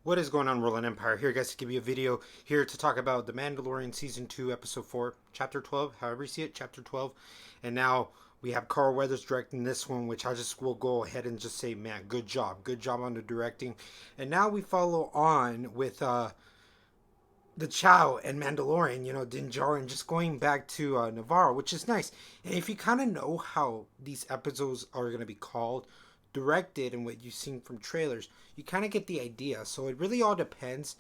What is going on, Roland Empire? Here, guys, to give you a video here to talk about The Mandalorian Season 2, Episode 4, Chapter 12, however you see it, Chapter 12. And now we have Carl Weathers directing this one, which I just will go ahead and just say, man, good job. Good job on the directing. And now we follow on with the Chow and Mandalorian, Din Djarin just going back to Navarro, which is nice. And if you kind of know how these episodes are going to be called, directed, and what you've seen from trailers, you kind of get the idea. So it really all depends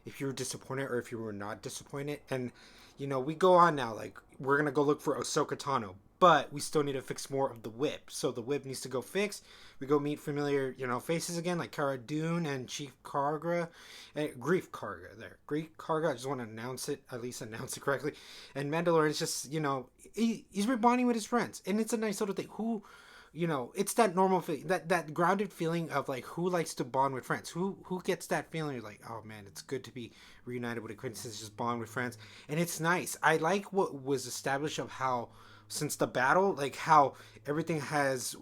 if you were disappointed or if you were not disappointed. And, we go on now, like, we're going to go look for Ahsoka Tano, but we still need to fix more of the whip. So the whip needs to go fix. We go meet familiar, faces again, like Cara Dune and Chief Karga, and Grief Karga there. Grief Karga, I just want to announce it, at least announce it correctly. And Mandalorian's just, he's rebonding with his friends. And it's a nice little thing. It's that normal feeling, that grounded feeling of like who likes to bond with friends, who gets that feeling. You're like, oh man, it's good to be reunited with acquaintances, just bond with friends. And it's nice. I like what was established of how since the battle, like how everything has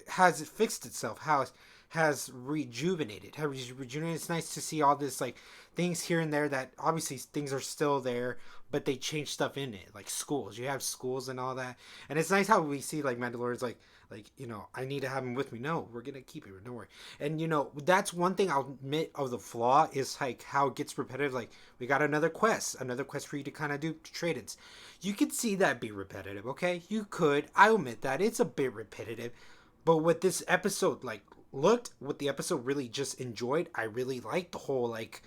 fixed itself, how it has rejuvenated. It's nice to see all this like things here and there that obviously things are still there, but they change stuff in it, like schools. You have schools and all that, and it's nice how we see like Mandalorian's like I need to have him with me. No, we're gonna keep it. Don't worry. And that's one thing I'll admit of the flaw is like how it gets repetitive. Like we got another quest for you to kind of do trade-ins. You could see that be repetitive. Okay, you could. I admit that it's a bit repetitive, but what this episode what the episode really just enjoyed. I really liked the whole like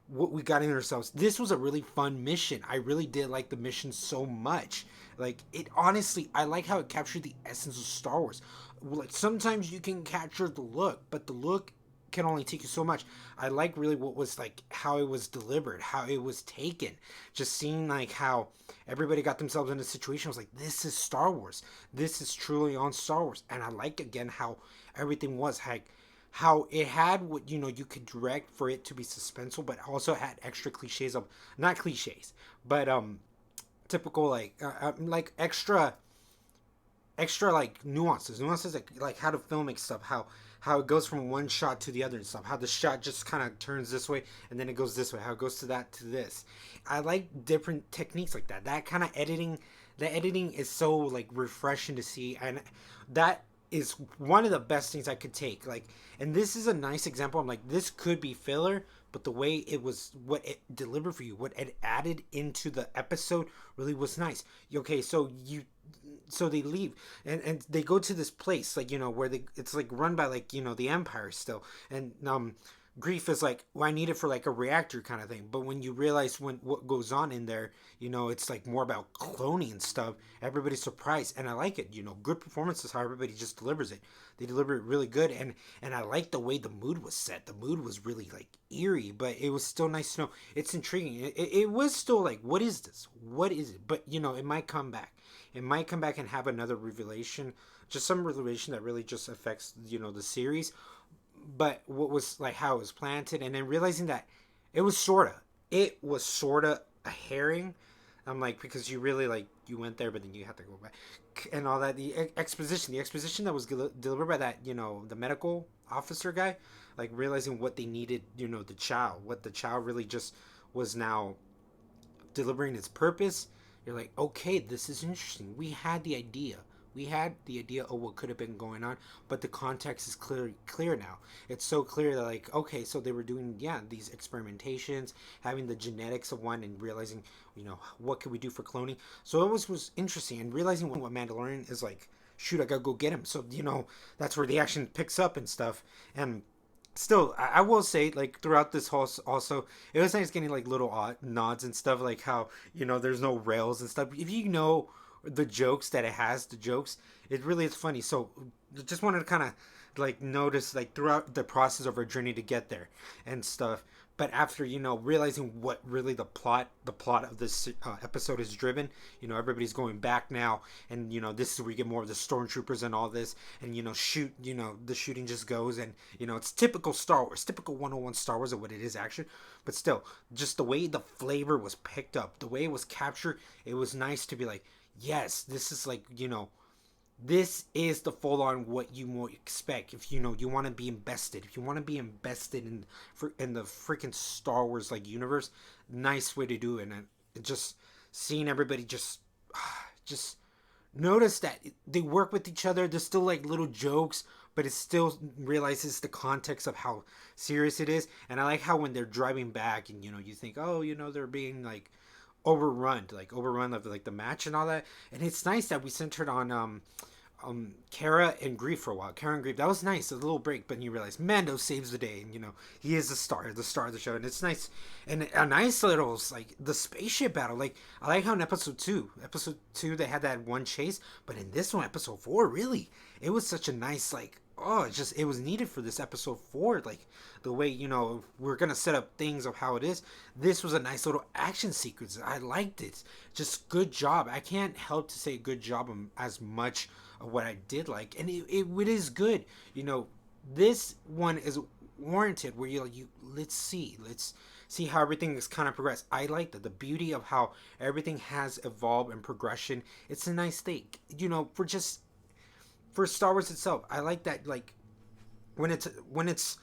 what we got in ourselves. This was a really fun mission. I really did like the mission so much. Like it honestly, I like how it captured the essence of Star Wars. Like sometimes you can capture the look, but the look can only take you so much. I like really what was like how it was delivered, how it was taken. Just seeing like how everybody got themselves in a situation. I was like, this is Star Wars. This is truly on Star Wars. And I like again how everything was like how it had what you could direct for it to be suspenseful, but also had extra cliches of not cliches, but typical like extra like nuances like how to filmic stuff, how it goes from one shot to the other and stuff, how the shot just kind of turns this way and then it goes this way, how it goes to that to this. I like different techniques like that kind of editing. The editing is so like refreshing to see, and that is one of the best things I could take. Like, and this is a nice example. I'm like, this could be filler, but the way it was, what it delivered for you, what it added into the episode really was nice. Okay, so they leave and they go to this place like where it's like run by like the Empire still, and Grief is like, well, I need it for like a reactor kind of thing. But when you realize what goes on in there, it's like more about cloning and stuff. Everybody's surprised, and I like it. Good performances, how everybody just delivers it. They deliver it really good, and I like the way the mood was set. The mood was really like eerie, but it was still nice to know. It's intriguing. It was still like, what is this? What is it? But it might come back. It might come back and have another revelation, just some revelation that really just affects the series. But what was like how it was planted, and then realizing that it was sorta a herring. I'm like, because you really like you went there, but then you have to go back and all that. The exposition that was delivered by that the medical officer guy, like realizing what they needed, what the Chow really just was now delivering its purpose. You're like, okay, this is interesting. We had the idea of what could have been going on, but the context is clear now. It's so clear that like, okay, so they were doing these experimentations, having the genetics of one, and realizing what could we do for cloning. So it was interesting, and realizing what Mandalorian is like, shoot, I gotta go get him. So that's where the action picks up and stuff. And still, I will say, like, throughout this whole, also, it was nice getting like little nods and stuff, like how there's no rails and stuff. If the jokes that it has, it really is funny. So just wanted to kind of like notice like throughout the process of our journey to get there and stuff. But after realizing what really the plot of this episode is driven, everybody's going back now, and this is where you get more of the stormtroopers and all this, and the shooting just goes, and it's typical Star Wars, typical 101 Star Wars of what it is action, but still, just the way the flavor was picked up, the way it was captured, it was nice to be like, yes, this is like This is the full on what you might expect if you know you want to be invested. If you want to be invested in the freaking Star Wars like universe, nice way to do it. And just seeing everybody just notice that they work with each other. There's still like little jokes, but it still realizes the context of how serious it is. And I like how when they're driving back and you think, oh, they're being like overrun of like the match and all that. And it's nice that we centered on Kara and Grief for a while. Kara and Grief, that was nice, a little break, but you realize Mando saves the day, and he is the star of the show, and it's nice, and a nice little like the spaceship battle. Like I like how in episode two they had that one chase, but in this one, episode four, really, it was such a nice like. Oh, it was needed for this episode four. Like the way we're gonna set up things of how it is. This was a nice little action sequence. I liked it. Just good job. I can't help to say good job as much of what I did like, and it is good. This one is warranted. Where let's see how everything is kind of progressed. I like the beauty of how everything has evolved and progression. It's a nice thing. For Star Wars itself, I like that. Like when it's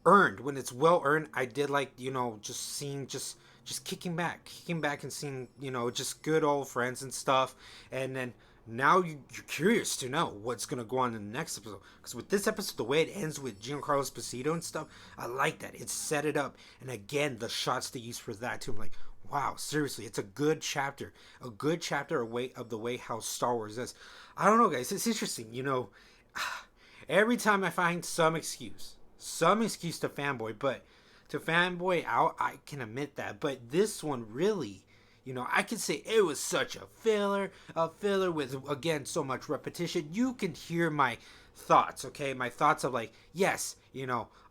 earned, when it's well earned. I did like just seeing just kicking back and seeing just good old friends and stuff, and then now you're curious to know what's gonna go on in the next episode. Because with this episode, the way it ends with Giancarlo Esposito and stuff, I like that. It set it up, and again, the shots they use for that too. I'm like, wow, seriously, it's a good chapter away of the way how Star Wars is. I don't know, guys. It's interesting. Every time I find some excuse to fanboy, but to fanboy out, I can admit that. But this one really, I can say it was such a filler with again so much repetition. You can hear my thoughts, okay? My thoughts of like, yes,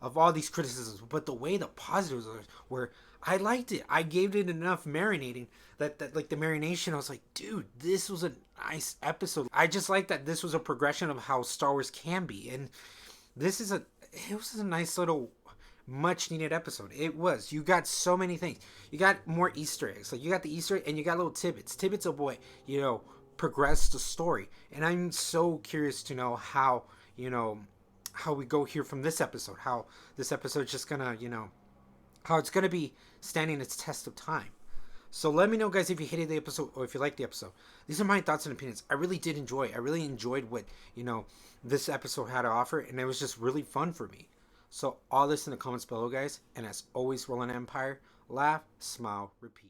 of all these criticisms, but the way the positives were I liked it. I gave it enough marinating that like the marination, I was like, dude, this was a nice episode. I just like that this was a progression of how Star Wars can be, and this is it was a nice little much needed episode. It was. You got so many things. You got more Easter eggs. Like you got the Easter egg and you got little tidbits. Tidbits of what, progress the story. And I'm so curious to know how we go here from this episode. How this episode's just gonna, how it's gonna be standing its test of time. So let me know, guys, if you hated the episode or if you liked the episode. These are my thoughts and opinions. I really did enjoy it. I really enjoyed what, this episode had to offer, and it was just really fun for me. So all this in the comments below, guys. And as always, roll an empire, laugh, smile, repeat.